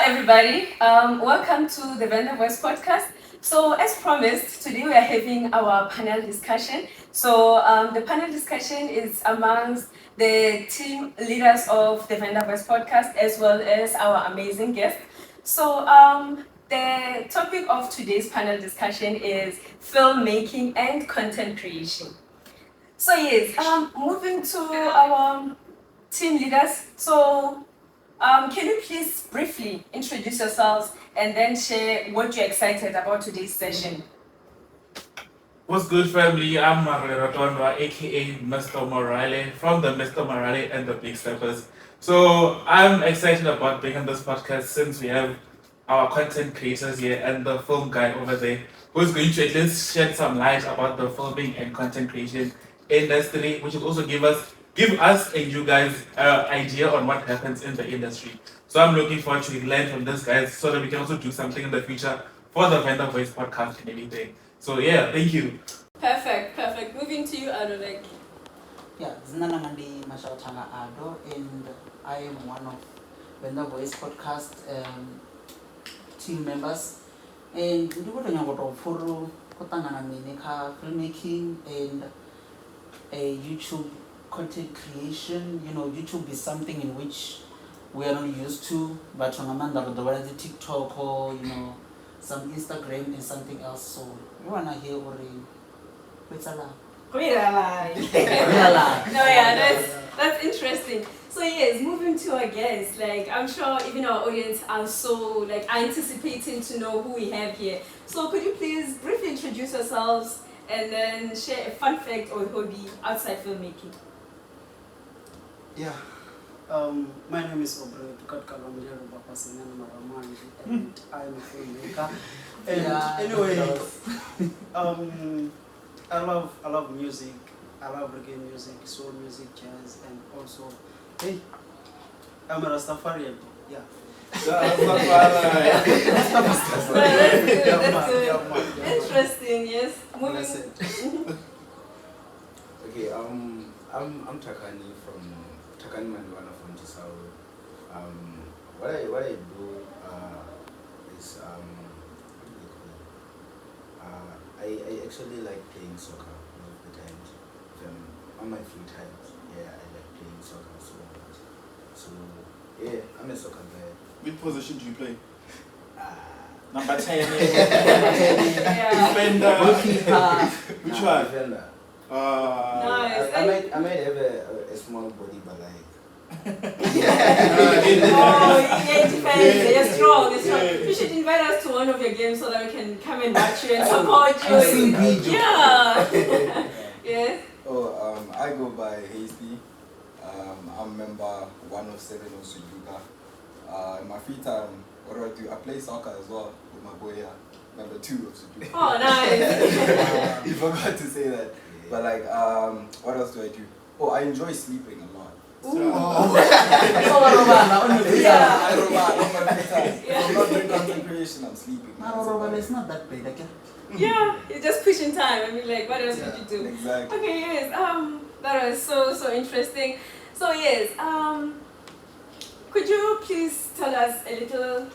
everybody. Welcome to the Venda Boys podcast. So, as promised, today we are having our panel discussion. So, the panel discussion is amongst the team leaders of the Venda Boys podcast as well as our amazing guests. So, the topic of today's panel discussion is filmmaking and content creation. So, yes, moving to our team leaders. So, can you please briefly introduce yourselves and then share what you're excited about today's session? What's good, family? I'm Mario Rotondwa, aka Mr. Morale, from the Mr. Morale and the Big Steppers. So I'm excited about being on this podcast since we have our content creators here and the film guy over there who's going to at least shed some light about the filming and content creation industry, which will also give us and you guys an idea on what happens in the industry. So I'm looking forward to learn from this guys so that we can also do something in the future for the Venda Boys podcast and everything. So yeah, thank you. Perfect. Moving to you, Adolek. Yeah, Zinanamandi Mashautanga Ado, and I am one of Venda Boys podcast team members. And we go to Furu, Kotangana Minika, filmmaking, and a YouTube content creation. You know, YouTube is something in which we are not used to, but on Amanda, the TikTok or, you know, some Instagram and something else. So we wanna hear already. What's a lot? No, yeah, that's interesting. So yes, moving to our guests, like I'm sure even our audience are so like anticipating to know who we have here. So could you please briefly introduce yourselves and then share a fun fact or hobby outside filmmaking? Yeah. My name is Aubrey, and I'm a filmmaker. And Yeah, anyway, I love music. I love reggae music, soul music, jazz, and also, hey, I'm a Rastafarian. Yeah. That's good. Interesting, yes. Moving. Okay, I'm Takani from Takani Manduana from Tisau. What I do is what do they call it? I actually like playing soccer most of the times. On my free times, yeah, I like playing soccer so much. So yeah, I'm a soccer guy. Which position do you play? Number 10. Yeah. Venda. goalkeeper. Which one? Venda. Nice. I might have a small body, but like. Oh, yeah, defense. You're strong. You should invite us to one of your games so that we can come and watch you and support you. I've seen video. Yeah. Yes. Oh, I go by Hasty. I'm member 107 of Zwiduka. In my free time, what do? I play soccer as well with my boy here, member 2 of Zwiduka. Oh, nice. You forgot to say that. But like, what else do I do? Oh, I enjoy sleeping a lot. So, Yeah. I don't know, on my free time. Yeah. I'm not doing content creation, I'm sleeping. It's not that bad, okay? Yeah, you're just pushing time. I mean, like, what else would you do? Exactly. Okay, yes. That was so interesting. So yes, could you please tell us a little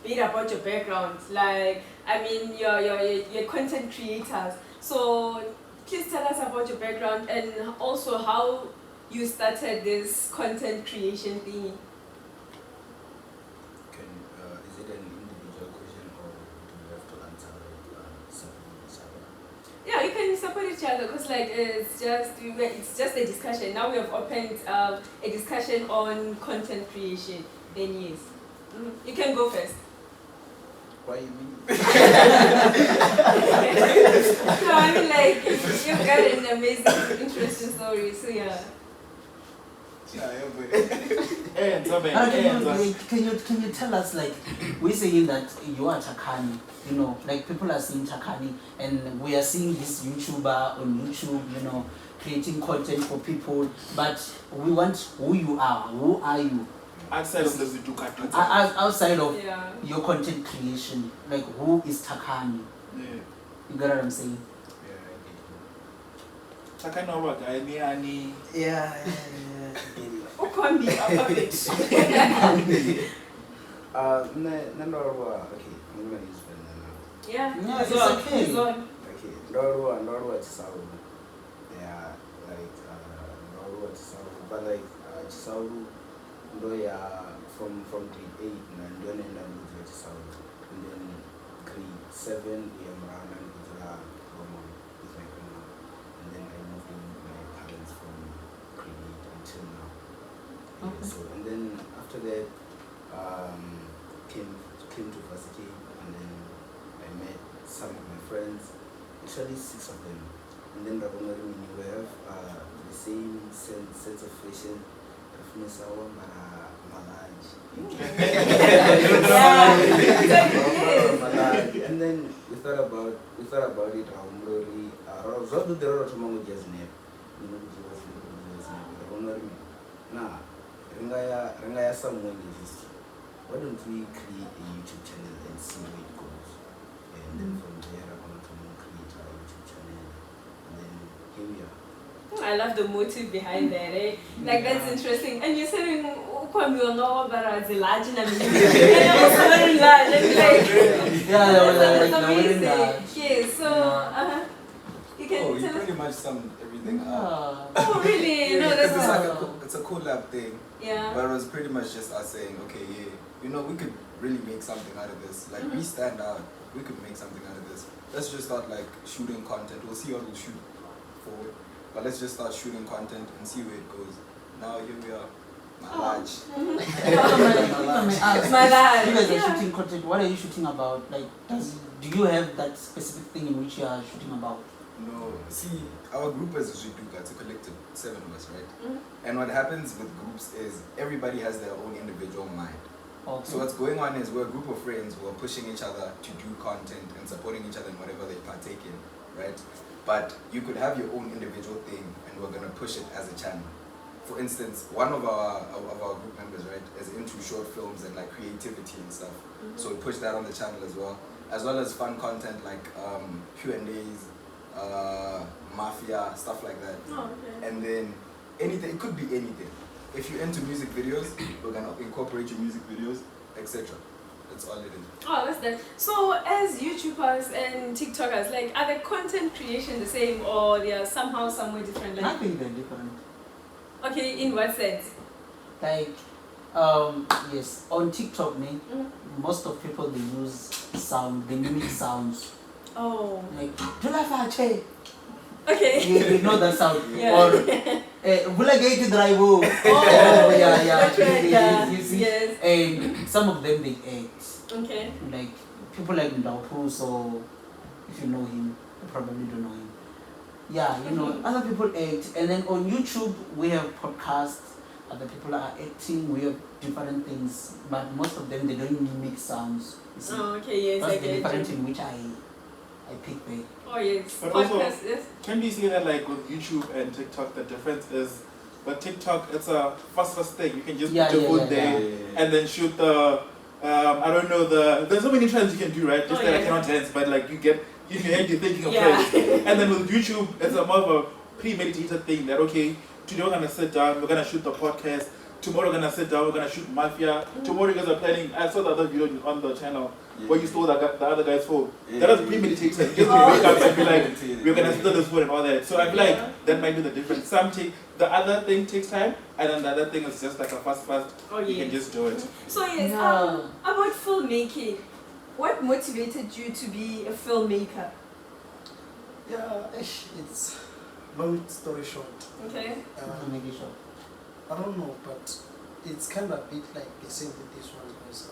bit about your background? Like, I mean, you're content creators. So please tell us about your background and also how you started this content creation thing. Is it an individual question or do you have to answer separately each other? Yeah, you can support each other because like it's just a discussion. Now we have opened a discussion on content creation. Then yes, you can go first. Why you mean? No, I mean like you've got an amazing, interesting story. So yeah. Can you tell us, like, we're saying that you are Takani, you know, like people are seeing Takani and we are seeing this YouTuber on YouTube, you know, creating content for people, but we want who you are. Who are you? Outside of the Zwiduka Boys. Outside of Yeah. your content creation, like who is Takani? Yeah. You get what I'm saying? Takani about Ani. Yeah. Ukombi, Okay, I'm gonna use Venda now. Yeah, Yeah, it's it's on. okay. It's on. Okay, Ndorwa Chisauru. Yeah, like Ndorwa Chisauru, but like Chisauru, from grade 8 and then enda Chisauru, and then grade 7 Yamrana and Roman is my grandma, and then I moved in with my parents from grade 8 until now. Yeah, Okay. so and then after that, came to varsity, and then I met some of my friends, actually 6 of them, and then we have the same sense of fashion. And then we thought about it. Nah, someone is. Why don't we create a YouTube channel and see where it goes? And then from there, I'm going to create our YouTube channel. And then here we are. I love the motive behind that, eh? Like, that's interesting. And you're saying, you know about the large and I'm also very large. And like, that's amazing. Yeah, so, you can Oh, you tell us. pretty much summed everything up. Oh, really? No, that's It's like cool. it's a collab thing, Yeah. but it was pretty much just us saying, okay, yeah, we could really make something out of this. Like, we stand out, we could make something out of this. Let's just start like shooting content. We'll see what we'll shoot forward, but let's just start shooting content and see where it goes. Now here we are, my large. My lad. You guys are Yeah. shooting content. What are you shooting about? Like, do you have that specific thing in which you are shooting about? No, see, our group is Zwiduka, it's a collective, 7 of us, right? Mhm. And what happens with groups is everybody has their own individual mind. Okay. So what's going on is we're a group of friends who are pushing each other to do content and supporting each other in whatever they partake in, right? But you could have your own individual thing and we're gonna push it as a channel. For instance, one of our group members, right, is into short films and like creativity and stuff. So we push that on the channel as well as fun content like Q&As, mafia, stuff like that. Oh, okay. And then anything, it could be anything. If you're into music videos, we're gonna incorporate your music videos, etc. That's all it is. Oh, that's that. So, as YouTubers and TikTokers, like, are the content creation the same or they are somehow somewhere different? I Like, think they're different. okay, in what sense? Like, yes, on TikTok, most of people they use sound, they mimic sounds. Oh, Like, Tulafache. okay. You know that sound. Yeah. Or Bulagate drive. Oh, yeah. That's right, yeah. You see? Yes. And some of them they act. Okay. Like people like Ndaupu, so if you know him, you probably don't know him. Yeah, you know, other people act. And then on YouTube we have podcasts, other people are acting, we have different things. But most of them they don't mimic sounds. You see? Oh, okay, yes, That's I the get difference you. in which I pick there. Oh, yes. But also- Podcast, yes. Can we see that like with YouTube and TikTok, the difference is, with TikTok, it's a fast thing. You can just Yeah, put your yeah, phone yeah, there yeah. and then shoot the, I don't know, there's so many trends you can do, right? Just Oh, that I yeah. cannot dance, but like you get, in your head you're thinking of Yeah. trends. And then with YouTube, it's a more of a premeditated thing that, okay, today we're gonna sit down, we're gonna shoot the podcast, tomorrow we're gonna sit down, we're gonna shoot Mafia, tomorrow you guys are planning, I saw the other video on the channel, where you stole the other guy's phone. That was premeditated. Just you wake up and be like, we're gonna steal this phone and all that. So I feel like that might be the difference. The other thing takes time, and then the other thing is just like a fast. Oh, You yes. can just do it. So, yes, Yeah. about filmmaking, what motivated you to be a filmmaker? Yeah, it's long story short. Okay. Make it short. I don't know, but it's kind of a bit like the same with this one because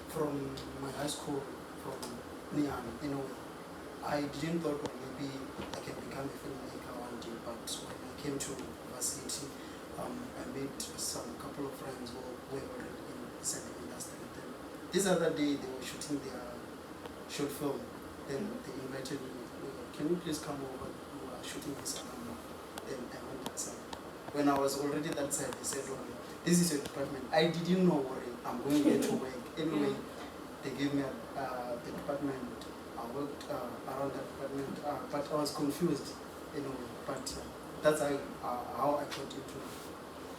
from my high school, from Nian, you know, I didn't thought maybe I can become a filmmaker one day, but when I came to university, I met some couple of friends who were already in the cinema industry. Then this other day they were shooting their short film. Then they invited me, can you please come over? We are shooting this album. Then I went that side. When I was already that side, they said, well, this is your department. I didn't know what I'm going there to work. Anyway, they gave me the department. I worked around that department, but I was confused, you know. But that's how I got into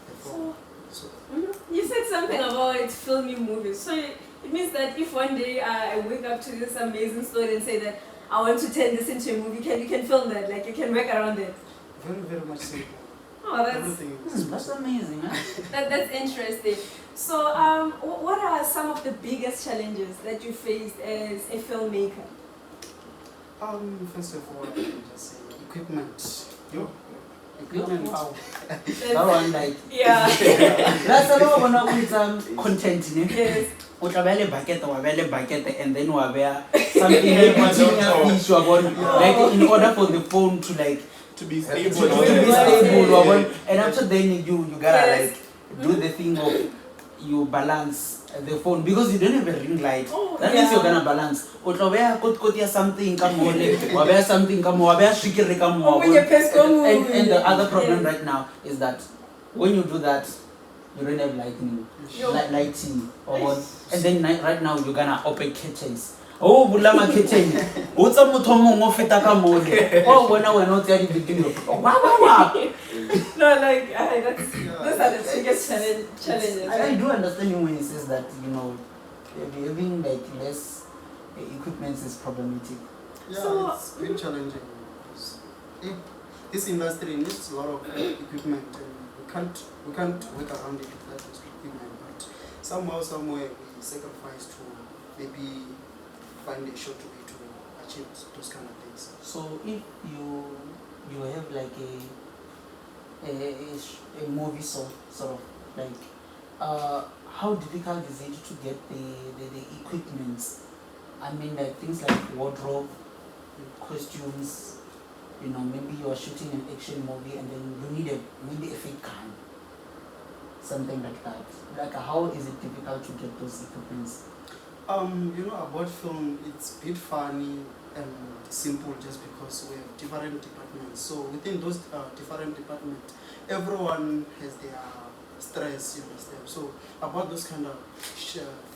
the film. So, So You said something about filming movies. So it means that if one day I wake up to this amazing story and say that I want to turn this into a movie, you can film that, like you can work around it. very, very much simple. Oh, that's Everything is That's amazing, huh? that's interesting. So what are some of the biggest challenges that you faced as a filmmaker? First of all, I can just say equipment. Yo. Equipment. How? That one, like, Yeah. that's a lot of content, you know? Yes. O tla beha le bucket, and then wa beha something like between a fish, wa bona. Like in order for the phone to like To be to stable. be stable, wa bona. And after then you gotta Yes. like do the thing of you balance the phone because you don't have a ring light. Oh, That means yeah. you're gonna balance. O tla beha kot ya something ka mo le, wa beha something ka mo, wa beha swikiri ka mo, wa When you bona. press go And the other problem Yes. right now is that when you do that, you don't have lighting, Yo. lighting, or what. And then right now you're gonna open curtains. Oh, bulama curtain. What's a motomo mo feta ka mo le. Oh, when I went out there the video. Wow. No, like those are the biggest challenges. I do understand you when he says that, you know, having like less equipment is problematic. Yeah, So- it's been challenging. Because this industry needs a lot of equipment, and we can't work around it without this equipment. But somehow, somewhere, we sacrifice to maybe find a short way to achieve those kind of things. So if you have like a movie sort of like how difficult is it to get the equipments? I mean like things like wardrobe, costumes, you know, maybe you are shooting an action movie and then you need maybe a fake gun. Something like that. Like how is it difficult to get those equipments? You know, about film, it's a bit funny and simple just because we have different departments. So within those different departments, everyone has their stress, you understand. So about those kind of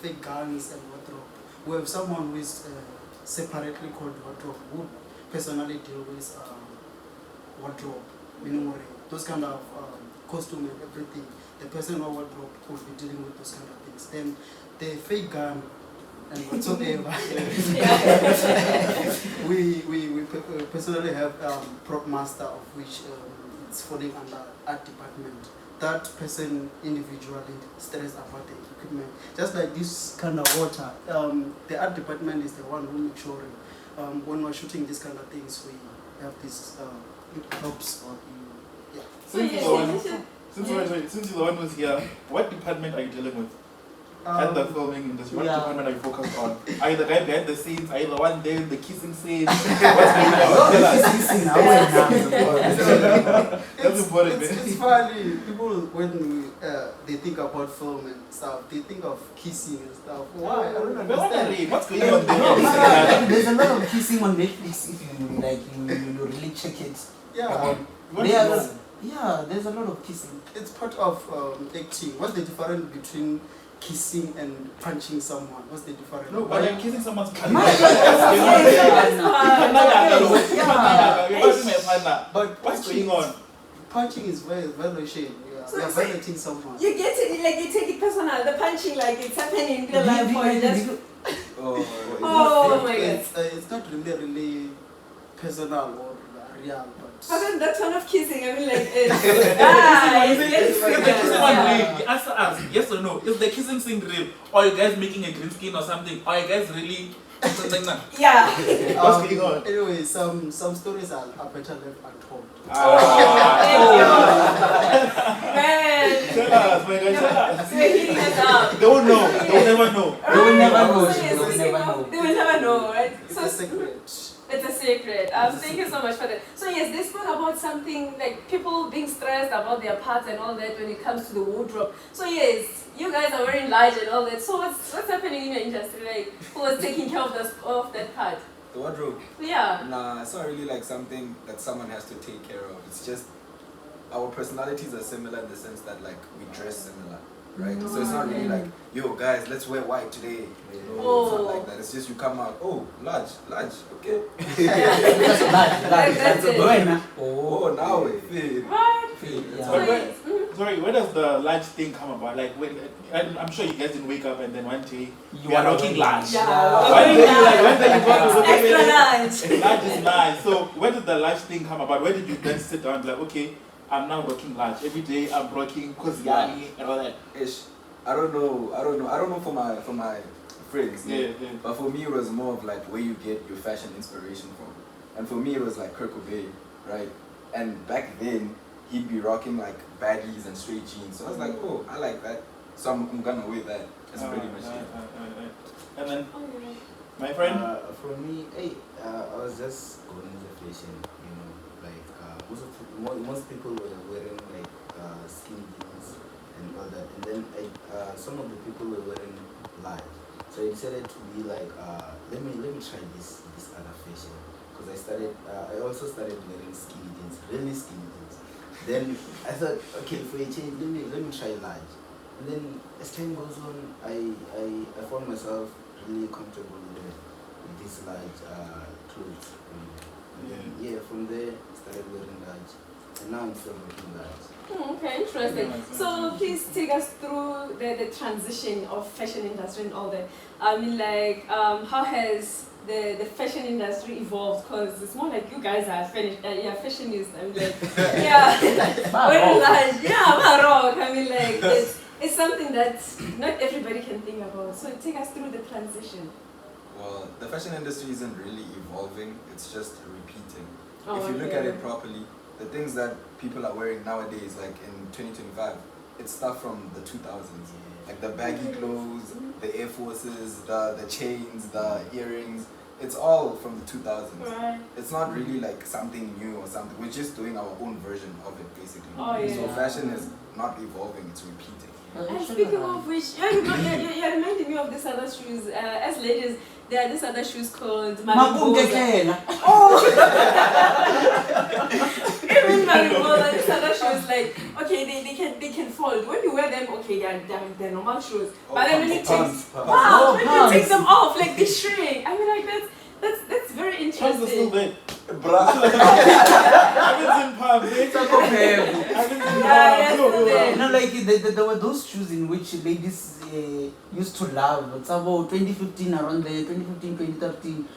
fake guns and wardrobe, we have someone who is separately called wardrobe, who personally deal with wardrobe, meaning those kind of costume and everything. The person or wardrobe will be dealing with those kind of things. Then the fake gun and whatsoever. we personally have prop master, of which it's falling under art department. That person individually stressed about the equipment. Just like this kind of water, the art department is the one who makes sure when we're shooting these kind of things, we have these props or yeah. So yes, Since you're the one who's here, what department are you dealing with? At the filming industry, what department are you focused on? Are you the guy behind the scenes? Are you the one there, the kissing scene? What's going on? That's important, man. It's funny. People, when they think about film and stuff, they think of kissing and stuff. Why? I don't understand. What's going on No, there? there's a lot of kissing on Netflix if you like you really check it. Yeah, There's a lot of kissing. it's part of acting. What's the difference between kissing and punching someone? What's the difference? No, but you're kissing someone's partner. But What's going on? punching is violation. So You're it's violating someone. You get it, like you take it personal. The punching, like it's happening in real life, or you just Oh my God. It's not really personal or real, but how about that one of kissing? I mean, like If the kissing it's one real, you answer us yes or no. Is the kissing scene real? Or are you guys making a green screen or something? Or are you guys really something like that? yeah. What's going on? Anyway, some stories are better left untold. Man, Tell us, my guys. we're hitting us up. They won't know. They will never know. They will never know. So yes, They will never know. They will never know, right? It's So a secret. it's a secret. Thank you so much for that. So yes, they spoke about something like people being stressed about their parts and all that when it comes to the wardrobe. So yes, you guys are wearing large and all that. So what's happening in your industry? Like who was taking care of that part? The wardrobe. Yeah. Nah, it's not really like something that someone has to take care of. It's just our personalities are similar in the sense that like we dress similar, right? So it's not really like, yo guys, let's wear white today. No, it's not like that. It's just you come out, oh, large, okay. That's it. That's Oh, now it fit. What? Fit. Yeah. So But yes. sorry, where does the large thing come about? Like, when I'm sure you guys didn't wake up and then one day You you are wanna rocking wear large. Yeah. One day, one day you go to look at Extra it, large. large is nice. So where did the large thing come about? Where did you then sit down and be like, okay, I'm now rocking large. Every day I'm rocking Koziani and all that. Ish. I don't know for my friends. Yeah. But for me, it was more of like where you get your fashion inspiration from. And for me, it was like Kurt Cobain, right? And back then, he'd be rocking like baggies and straight jeans. So I was like, oh, I like that. So I'm gonna wear that. That's pretty much it. And then, my friend? For me, I was just going into fashion, like most people were wearing like skinny jeans and all that, and then some of the people were wearing large. So I decided to be like, let me try this other fashion, because I also started wearing skinny jeans, really skinny jeans. Then I thought, okay, for a change, let me try large. And then as time goes on, I found myself really comfortable with this large clothes. And then, from there I started wearing large, and now I'm still wearing large. Okay, interesting. So please take us through the transition of fashion industry and all that. I mean, like, how has the fashion industry evolved? Because it's more like you guys are fashionistas. I mean, like, wearing large, rock. I mean, like, it's something that not everybody can think about. So take us through the transition. Well, the fashion industry isn't really evolving, it's just repeating. Oh, if you look okay. at it properly, the things that people are wearing nowadays, like in 2025, it's stuff from the 2000s. Like the baggy clothes, the Air Forces, the chains, the earrings, it's all from the 2000s. Right. It's not really like something new or something, we're just doing our own version of it basically. Oh, yeah. So fashion is not evolving, it's repeating. And speaking of which, you're reminding me of these other shoes. As ladies, there are these other shoes called Mariposa. Oh! Even Mariposa, these other shoes, like, okay, they can fold. When you wear them, okay, they're normal shoes. But then when you take them off, like they shrink. I mean, like that's very Pumps are still interesting. there. Bruh. I haven't seen pumps. It's like a pair. Yeah, You know, like there were those shoes in which ladies used to love. It's about 2015, around there, 2015, 2013.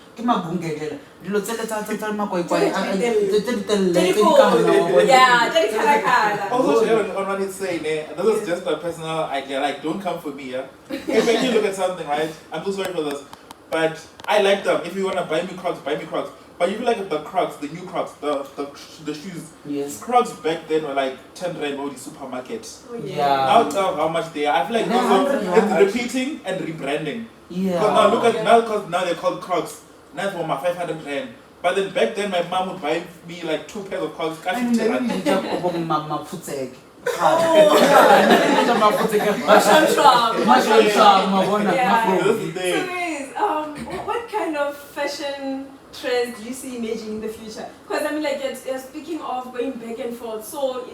Also, Sharon, on what he's saying, this is just a personal idea. Like, don't come for me, yeah? If when you look at something, right? I'm so sorry for this. But I like them. If you want to buy me Crocs, buy me Crocs. But if you like the Crocs, the new Crocs, the shoes, Yes. Crocs back then were like 10 rand in the supermarket. Yeah. Now tell how much they are. I feel like it's repeating and rebranding. Yeah. Because now look at now they're called Crocs. Now for my 500 rand. But then back then my mom would buy me like 2 pairs of Crocs. What kind of fashion trends do you see emerging in the future? Because I mean, like, you're speaking of going back and forth. So,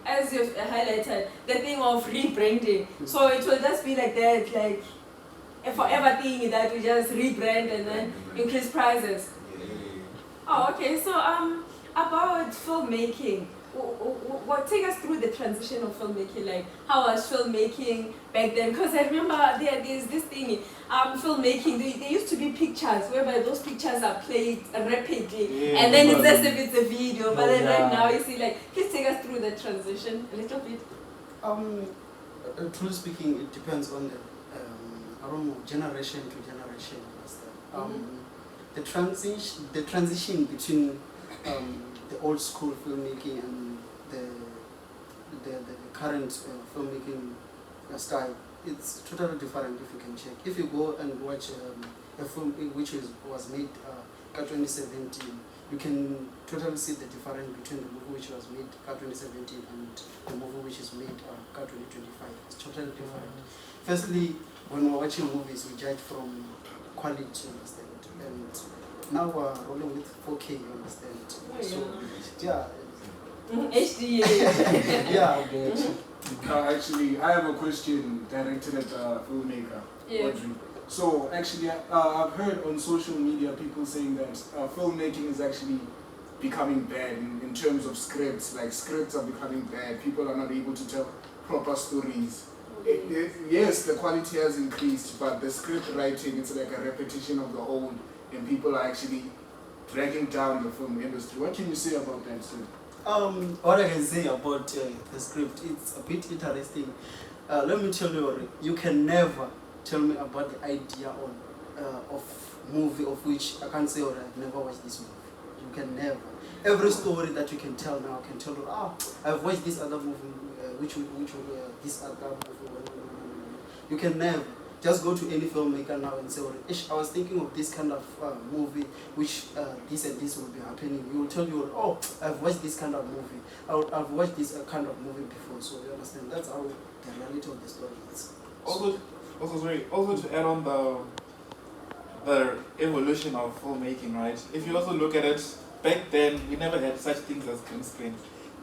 as you've highlighted, the thing of rebranding. So it will just be like that, like a forever thing that we just rebrand and then increase prices. Oh, okay. So, about filmmaking. Take us through the transition of filmmaking. Like, how was filmmaking back then? Because I remember there's this thing, filmmaking. There used to be pictures whereby those pictures are played rapidly, and then it's as if it's a video. But then right now you see, like, please take us through the transition a little bit. Truly speaking, it depends on the I don't know, generation to generation. The transition between the old school filmmaking and the current filmmaking style, it's totally different. If you can check, if you go and watch a film which was made 2017, you can totally see the difference between the movie which was made 2017 and the movie which is made 2025. It's totally different. Firstly, when we're watching movies, we judge from quality, understand? And now we're rolling with 4K, you understand? HD. Actually, I have a question directed at the filmmaker, Audrey. So, actually, I've heard on social media people saying that filmmaking is actually becoming bad in terms of scripts. Like scripts are becoming bad. People are not able to tell proper stories. Yes, the quality has increased, but the script writing, it's like a repetition of the old, and people are actually dragging down the film industry. What can you say about that, sir? What I can say about the script, it's a bit interesting. Let me tell you, you can never tell me about the idea of movie of which I can't say, I've never watched this movie. You can never. Every story that you can tell now can tell you, I've watched this other movie, this other movie. You can never. Just go to any filmmaker now and say, I was thinking of this kind of movie, which this and this will be happening. He will tell you, I've watched this kind of movie. I've watched this kind of movie before, so you understand. That's how the reality of the story is. Also to add on the evolution of filmmaking, right? If you also look at it, back then we never had such things as green screen.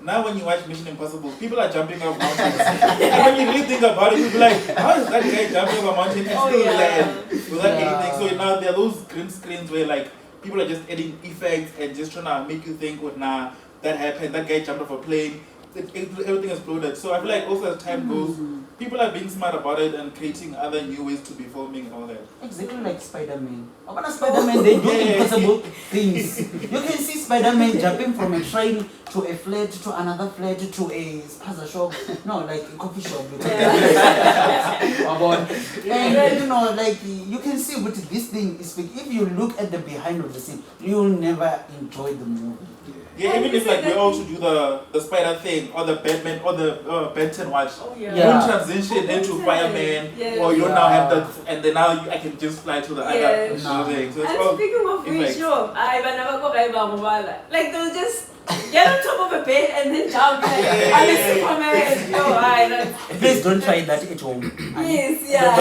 Now when you watch Mission Impossible, people are jumping off mountains. And when you really think about it, you'll be like, how is that guy jumping off a mountain and still land without anything? So now there are those green screens where like people are just adding effects and just trying to make you think, that happened, that guy jumped off a plane, everything exploded. So I feel like also as time goes, people are being smart about it and creating other new ways to be filming and all that. Exactly like Spider-Man. About Spider-Man, they do impossible things. You can see Spider-Man jumping from a train to a flat to another flat to a spaza shop. No, like a coffee shop. And like you can see what this thing is. If you look at the behind of the scene, you'll never enjoy the movie. Yeah, even if like we also do the spider thing or the Batman or the Benton watch, you transition into fireman, or you now have that, and then now I can just fly to the other thing. So it's and speaking of which, like they'll just get on top of a bed and then jump like Superman. Please don't try that at home. Yes, yeah.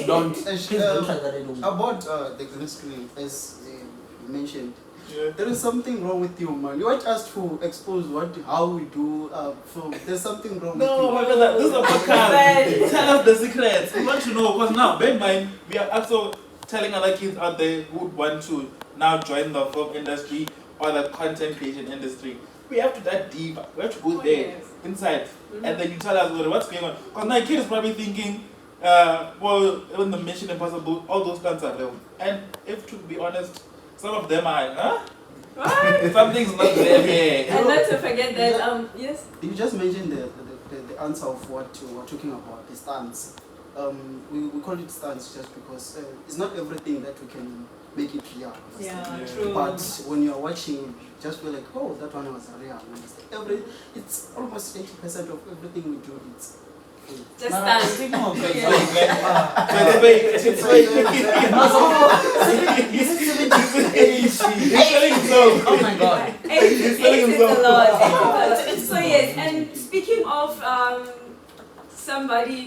Don't. Please don't try that at home. About the green screen, as you mentioned, there is something wrong with you, man. You want us to expose how we do film. There's something wrong with you. No, my brother, this is a podcast. Tell us the secrets. We want to know, because now, bear in mind, we are also telling other kids out there who would want to now join the film industry or the content creation industry. We have to dive deep. We have to go there, inside, and then you tell us what's going on. Because now a kid is probably thinking, when the Mission Impossible, all those stunts are real. And if to be honest, some of them are, What? Something's not there here. And not to forget that, yes? You just mentioned the answer of what you were talking about, the stunts. We call it stunts just because it's not everything that we can make it real. Yeah, true. But when you're watching, you just feel like, that one was real. It's almost 80% of everything we do. It's just dance. Speaking of oh my god. It's a lot. So yes, and speaking of somebody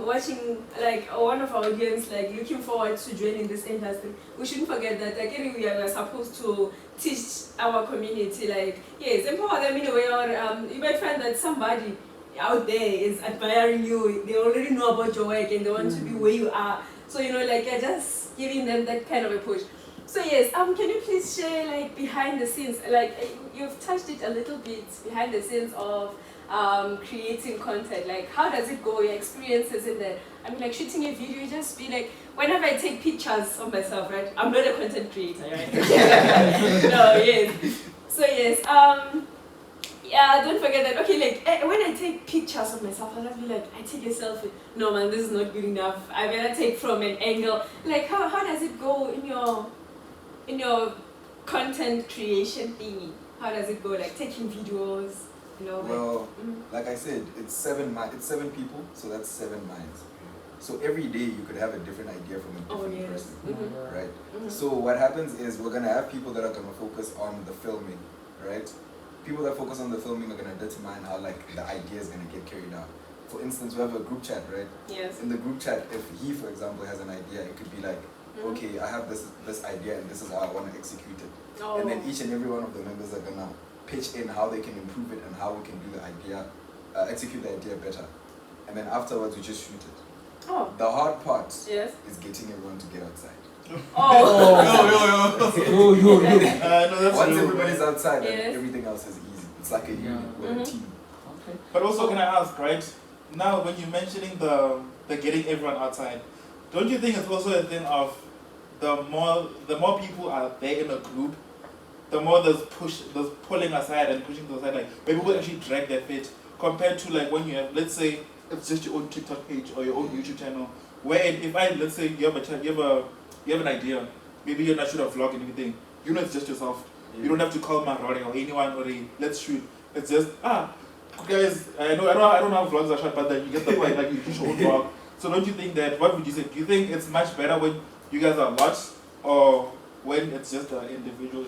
watching, like one of our audience, like looking forward to joining this industry, we shouldn't forget that again we are supposed to teach our community, like yes, empower them in a way, or you might find that somebody out there is admiring you, they already know about your work and they want to be where you are, so like you're just giving them that kind of a push. So yes, can you please share like behind the scenes, like you've touched it a little bit, behind the scenes of creating content, like how does it go, your experiences in there? I mean, like shooting a video, you just be like, whenever I take pictures of myself, right, I'm not a content creator, right? No, yes. So yes, yeah, don't forget that. Okay, like when I take pictures of myself, I'll be like, I take a selfie. No man, this is not good enough. I better take from an angle. Like how does it go in your content creation thingy? How does it go? Like taking videos, Well, like I said, it's seven people, so that's 7 minds. So every day you could have a different idea from a different person, right? So what happens is we're gonna have people that are gonna focus on the filming, right? People that focus on the filming are gonna determine how like the idea is gonna get carried out. For instance, we have a group chat, right? Yes. In the group chat, if he, for example, has an idea, it could be like, okay, I have this idea and this is how I want to execute it. Oh. And then each and every one of the members are gonna pitch in how they can improve it and how we can do the idea, execute the idea better. And then afterwards, we just shoot it. Oh. The hard part Yes. is getting everyone to get outside. Oh. Yo. Yo. No, that's Once you. everybody's outside, Yes. then everything else is easy. It's like a unit, we're a Mhm. team. Okay. But also, can I ask, right? Now, when you're mentioning the getting everyone outside, don't you think it's also a thing of the more people are there in a group, the more there's pulling aside and pushing to the side, like where people actually drag their feet compared to like when you have, let's say, it's just your own TikTok page or your own YouTube channel. Where if let's say you have an idea, maybe you're not shoot a vlog and everything, you know it's just yourself. You don't have to call Marore or anyone or let's shoot. It's just guys. I don't know how vlogs are shot, but then you get the point. Like you shoot your own vlog. So don't you think that? What would you say? Do you think it's much better when you guys are lots or when it's just an individual?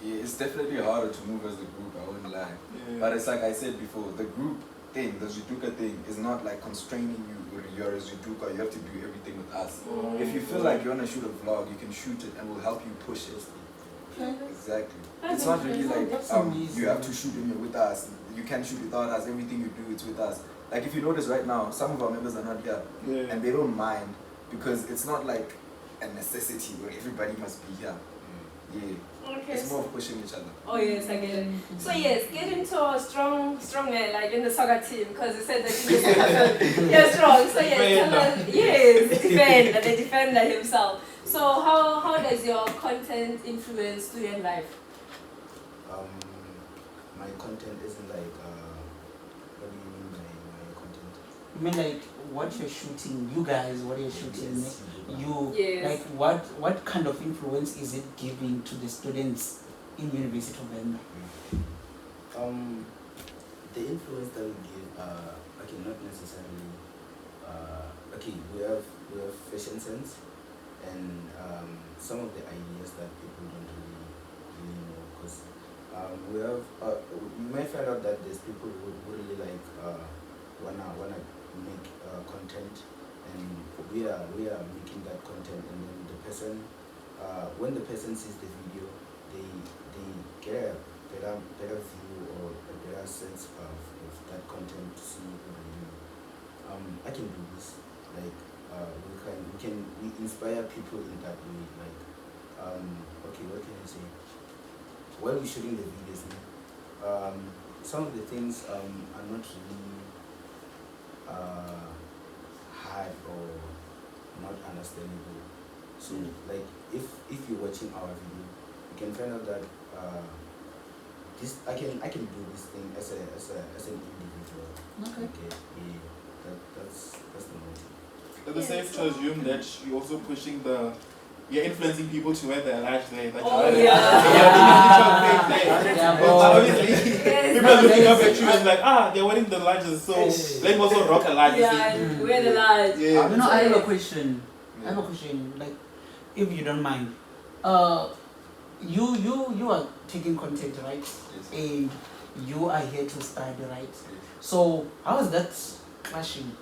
Yeah, it's definitely harder to move as a group, I won't lie. Yeah. But it's like I said before, the group thing, the Zwiduka thing, is not like constraining you when you're a Zwiduka, you have to do everything with us. If you feel like you want to shoot a vlog, you can shoot it and we'll help you push it. Exactly. It's not really like That's amazing. you have to shoot when you're with us. You can't shoot without us. Everything you do, it's with us. Like if you notice right now, some of our members are not here, Yeah. and they don't mind because it's not like a necessity where everybody must be here. Yeah. Okay. It's more of pushing each other. Oh yes, I get it. So yes, get into a strong man like in the soccer team because you said that you're strong. So yes, tell us, yes, the defender himself. So how does your content influence student life? My content isn't like what do you mean by my content? You mean like what you're shooting, you guys, what you're shooting, Yes. you Yes. like what kind of influence is it giving to the students in University of Venda? The influence that we give okay, not necessarily okay, we have fashion sense and some of the ideas that people don't really know because we have you might find out that there's people who really like wanna make content and we are making that content and then the person when the person sees the video they get a better view or a better sense of that content to see I can do this like we inspire people in that way like okay, what can I say while we're shooting the videos some of the things are not really hard or not understandable. So like if you're watching our video, you can find out that this I can do this thing as an individual. Okay. Yeah, that's the motive. Is it safe to assume that you're also pushing you're influencing people to wear their large there? Like Oh, you're yeah. obviously, Yes. people are looking up at you and like, they're wearing the largest, so let me also rock a large. Yeah, we're the large. Yeah. You know, I have a question. Like, if you don't mind. You are taking content, right? Yes. And you are here to study, right? So how is that clashing?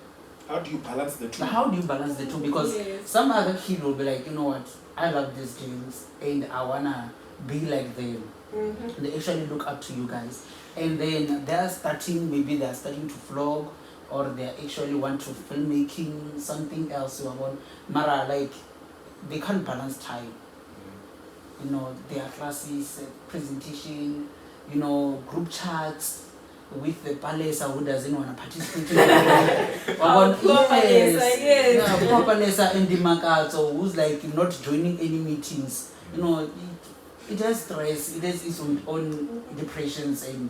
How do you balance the two? How do you balance the two? Because Yes. some other kid will be like, you know what, I love these games and I wanna be like them. Mm-hmm. They actually look up to you guys. And then they're starting to vlog or they actually want to filmmaking, something else you want. Mara, like, they can't balance time. You know, their classes, presentation, you know, group chats with the palesa who doesn't want to participate. Poor palesa and the Makato who's like not joining any meetings. You know, it has stress, it has its own depressions and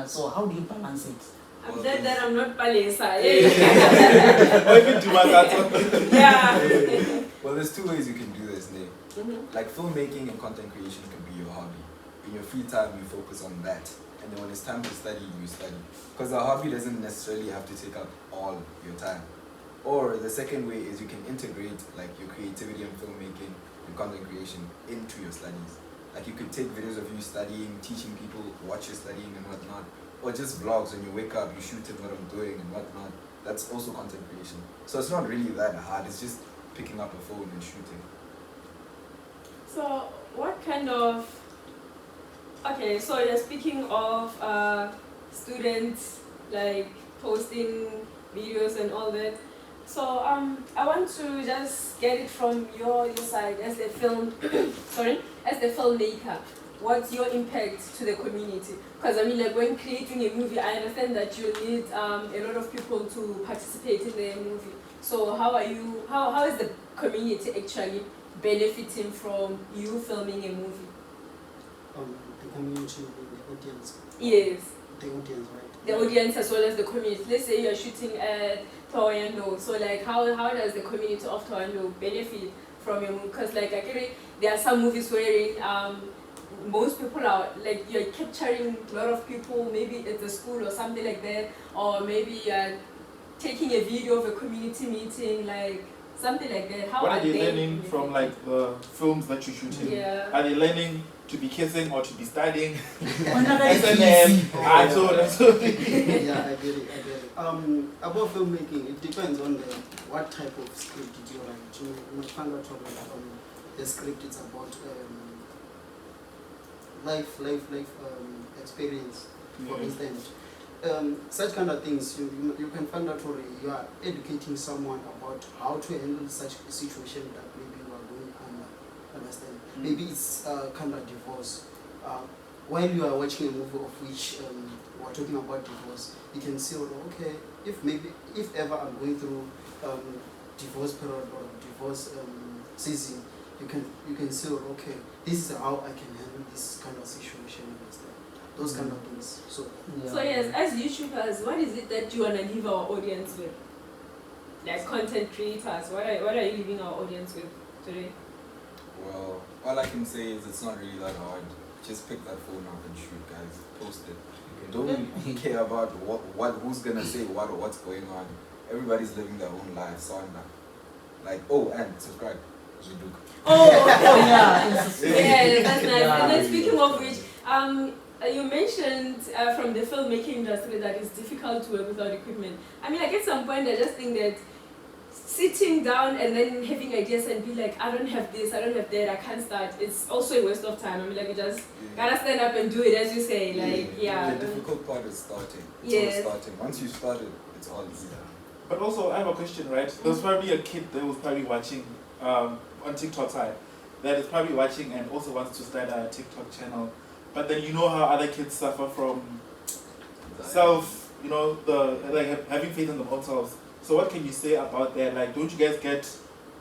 so how do you balance it? I'm glad that I'm not Palesa. Yeah. Well, there's two ways you can do this, Nate. Mm-hmm. Like filmmaking and content creation can be your hobby. In your free time, you focus on that. And then when it's time to study, you study. Because a hobby doesn't necessarily have to take up all your time. Or the second way is you can integrate like your creativity and filmmaking and content creation into your studies. Like you could take videos of you studying, teaching people what you're studying and whatnot. Or just vlogs when you wake up, you shoot what I'm doing and whatnot. That's also content creation. So it's not really that hard, it's just picking up a phone and shooting. So what kind of, okay, so you're speaking of students like posting videos and all that. So I want to just get it from your side as a film, as the filmmaker. What's your impact to the community? Because I mean, like when creating a movie, I understand that you need a lot of people to participate in the movie. So how is the community actually benefiting from you filming a movie? The community, the audience. Yes. The audience, right? The audience as well as the community. Let's say you're shooting at Toyando. So like how does the community of Toyando benefit from your movie? Because like actually there are some movies wherein most people are like you're capturing a lot of people, maybe at the school or something like that, or maybe taking a video of a community meeting, like something like that. How What are are they they learning from like the films that you're shooting? Yeah. Are they learning to be kissing or to be studying? Another S&M. easy. Yeah, I get it. About filmmaking, it depends on what type of script did you write. You know, find out the script it's about life experience, for Yeah. instance. Such kind of things, you can find out or you are educating someone about how to handle such a situation that maybe you are going under. Understand? Maybe it's kind of divorce. While you are watching a movie of which we're talking about divorce, you can see, okay, if ever I'm going through divorce period or divorce season, you can see, okay, this is how I can handle this kind of situation. Understand? Those kind of things. So yes, as YouTubers, what is it that you wanna leave our audience with? Like content creators, what are you leaving our audience with today? Well, all I can say is it's not really that hard. Just pick that phone up and shoot, guys. Post it. Don't care about who's gonna say what's going on. Everybody's living their own lives. So I'm like, oh, and subscribe. Zwiduka. Oh, yeah. yeah, that's nice. Yeah. And then speaking of which, you mentioned from the filmmaking industry that it's difficult to work without equipment. I mean, like at some point, I just think that sitting down and then having ideas and be like, I don't have this, I don't have that, I can't start. It's also a waste of time. I mean, like you just gotta stand up and do it, as you say. Like, yeah. The difficult part is starting. It's Yes. all starting. Once you start it, it's all easy. But also, I have a question, right? There's probably a kid that was probably watching on TikTok side that is probably watching and also wants to start a TikTok channel. But then you know how other kids suffer from self, having faith in themselves. So what can you say about that? Like, don't you guys get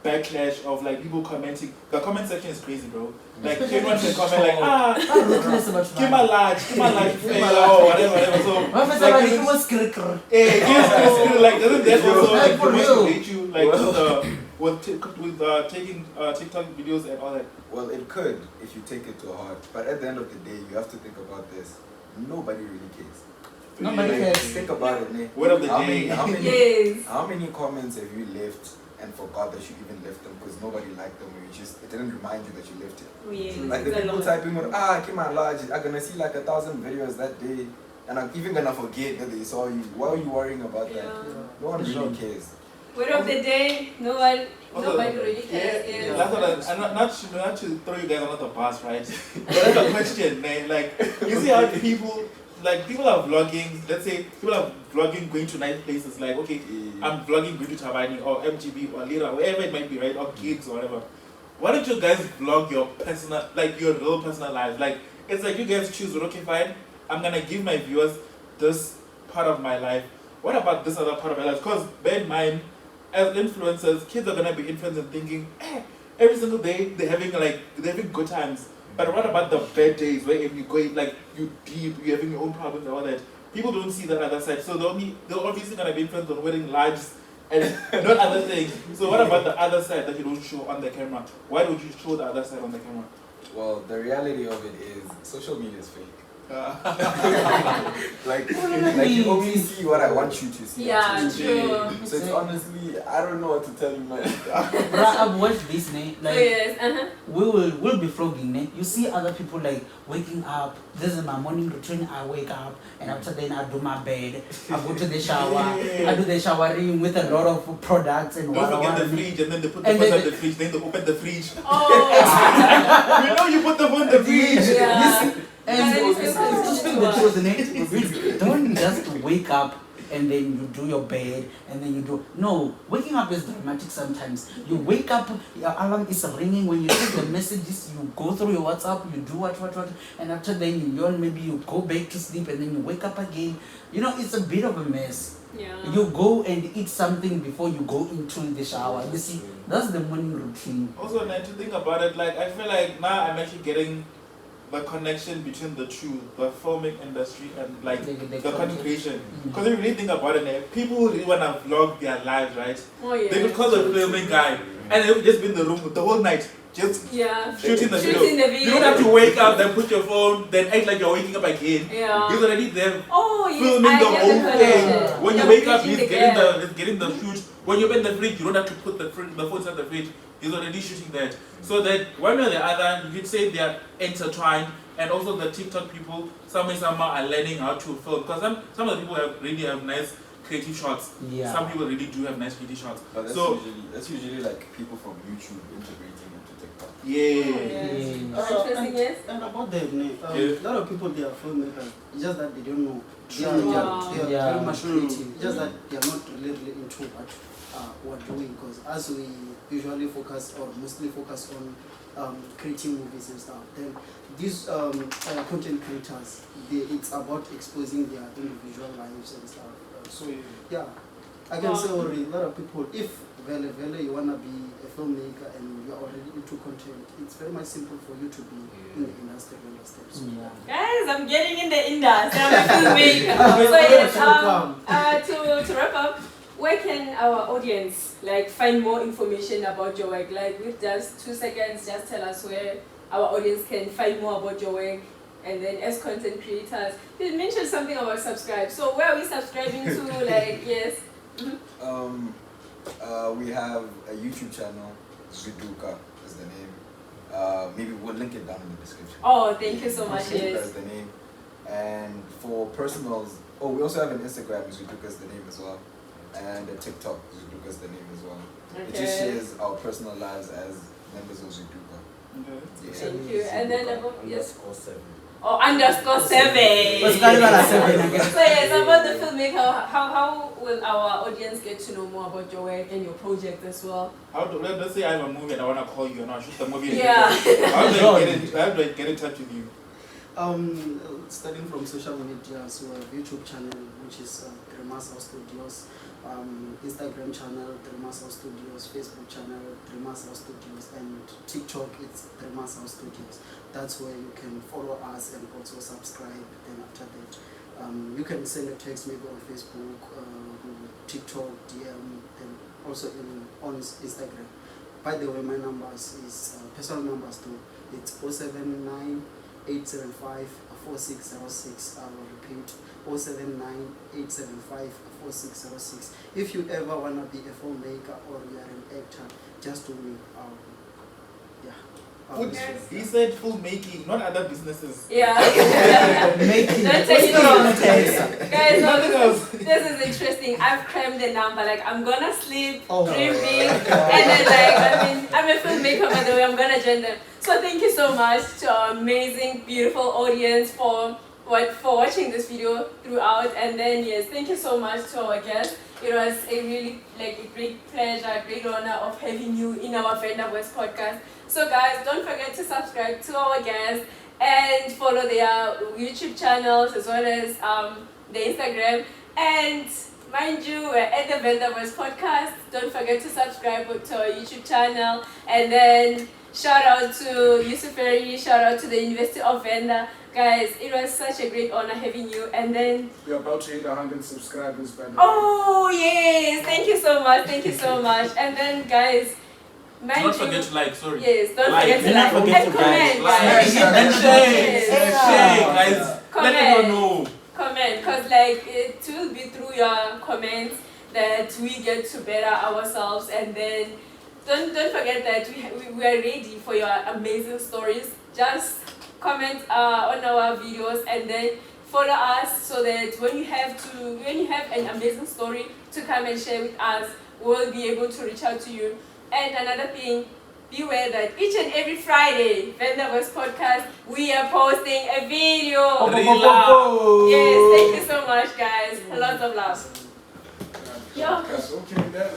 backlash of like people commenting? The comment section is crazy, bro. Like everyone can comment like, give my large, fail or whatever. So like, doesn't that also like motivate you like with taking TikTok videos and all that? Well, it could if you take it to heart. But at the end of the day, you have to think about this. Nobody really cares. Nobody Like, cares. think about it, Nick. Word of the How day. Yes. How many comments have you left and forgot that you even left them because nobody liked them or it didn't remind you that you left it? Oh, yes. Like the It's a people lot. typing on, keep my large, I'm gonna see like 1,000 videos that day and I'm even gonna forget that they saw you. Why are you worrying about that? Yeah. No one really cares. Word of the day, nobody really cares. Yeah, that's what I'm not to throw you guys under the bus, right? But that's a question, man. Like, you see how people are vlogging, let's say people are vlogging going to nice places, like, okay, I'm vlogging going to Tabani or MGB or Lira, wherever it might be, right? Or gigs or whatever. Why don't you guys vlog your personal, like your real personal lives? Like, it's like you guys choose, okay, fine, I'm gonna give my viewers this part of my life. What about this other part of my life? Because bear in mind, as influencers, kids are gonna be influenced and thinking, every single day they're having good times. But what about the bad days where if you go like you deep, you're having your own problems and all that? People don't see that other side. So they're obviously gonna be influenced on wearing lives and not other things. So what about the other side that you don't show on the camera? Why don't you show the other side on the camera? Well, the reality of it is social media is fake. like you only see what I want you to see. Yeah, actually. true. So it's honestly, I don't know what to tell you, man. I've watched this, ne? Like, Yes, we'll be vlogging, ne? You see other people like waking up. This is my morning routine. I wake up and after then I do my bed. I go to the shower. I do the showering with a lot of products and Don't forget the fridge and then they put the phone in the fridge, then they open the fridge. Oh, you put the phone in the fridge. yeah. And to speak the truth, ne? Don't just wake up and then you do your bed, and then you do. No, waking up is dramatic sometimes. You wake up, your alarm is ringing. When you check the messages, you go through your WhatsApp, you do what, and after then you yawn, maybe you go back to sleep, and then you wake up again. You know, it's a bit of a mess. Yeah. You go and eat something before you go into the shower. You see, that's the morning routine. Also, now to think about it, like I feel like now I'm actually getting the connection between the two, the filming industry and like the content creation. Because if you really think about it, like, people who really want to vlog their lives, right? Oh, yeah. They could call the filming guy and they would just be in the room the whole night, just shooting the video. You don't have to wake up, then put your phone, then act like you're waking up again. Yeah. He's already there Oh, yes, filming I the get whole connection. thing. When you You're wake up, bridging he's the getting the food. When you're in the fridge, you don't have to put the phone inside the fridge. He's already shooting that. So that one way or the other, you could say they are intertwined. And also the TikTok people, some are learning how to film. Because some of the people really have nice creative shots. Yeah. Some people really do have nice creative shots. But that's usually like people from YouTube integrating into TikTok. Interesting, yes. And about that, a lot of people, they are filmmakers. It's just that they don't know. They are very much creative. It's just that they are not really into what we're doing. Because as we usually focus or mostly focus on creating movies and stuff, then these content creators, it's about exposing their individual lives and stuff. So yeah, I can say already a lot of people, if Vele you wanna be a filmmaker and you're already into content, it's very much simple for you to be in the industry, understand? So, Guys, I'm getting in the industry. I'm a filmmaker. So yes, to wrap up, where can our audience like find more information about your work? Like with just 2 seconds, just tell us where our audience can find more about your work. And then as content creators, you mentioned something about subscribe. So where are we subscribing to? Like, yes. We have a YouTube channel, Zwiduka is the name. Maybe we'll link it down in the description. Oh, thank you so much. Zwiduka Yes. is the name. And for personals, we also have an Instagram, Zwiduka is the name as well. And a TikTok, Zwiduka is the name as well. It just shares our personal lives as members of Zwiduka. Okay. Thank you. And then about yes. _7. Oh, _7. What's going on at 7 again? So yes, about the filmmaker, how will our audience get to know more about your work and your project as well? Let's say I have a movie and I want to call you and I'll shoot the movie. Yeah. How do I get in touch with you? Starting from social media, so a YouTube channel, which is Tremasal Studios, Instagram channel, Tremasal Studios, Facebook channel, Tremasal Studios, and TikTok, it's Tremasal Studios. That's where you can follow us and also subscribe. And after that, you can send a text maybe on Facebook, TikTok, DM, and also on Instagram. By the way, my numbers is personal numbers too. It's 079 875 4606. I will repeat 079 875 4606. If you ever want to be a filmmaker or you are an actor, just do me. He said filmmaking, not other businesses. Yeah. Making. Don't take it wrong. Guys, Nothing else. this is interesting. I've crammed the number. Like, I'm gonna sleep, Oh. dreaming, and then like, I'm a filmmaker by the way. I'm gonna join them. So thank you so much to our amazing, beautiful audience for watching this video throughout. And then yes, thank you so much to our guests. It was a really a great pleasure, a great honor of having you in our Venda Boys podcast. So guys, don't forget to subscribe to our guests and follow their YouTube channels as well as the Instagram. And mind you, we're at the Venda Boys podcast. Don't forget to subscribe to our YouTube channel. And then shout out to Yusuf Ferry, shout out to the University of Venda. Guys, it was such a great honor having you. And then We're about to hit 100 subscribers by the way. oh yes, thank you so much, thank you so much. And then guys, mind Don't you, forget to like, sorry. yes, don't Like, forget to don't like forget and to comment, Like, guys. and share, Yes. guys. Let everyone know. Comment, because like it will be through your comments that we get to better ourselves. And then don't forget that we are ready for your amazing stories. Just comment on our videos and then follow us so that when you have an amazing story to come and share with us, we'll be able to reach out to you. And another thing, beware that each and every Friday, Venda Boys podcast, we are posting a video. Yes, thank you so much, guys. Lots of love. Yo. Okay, then.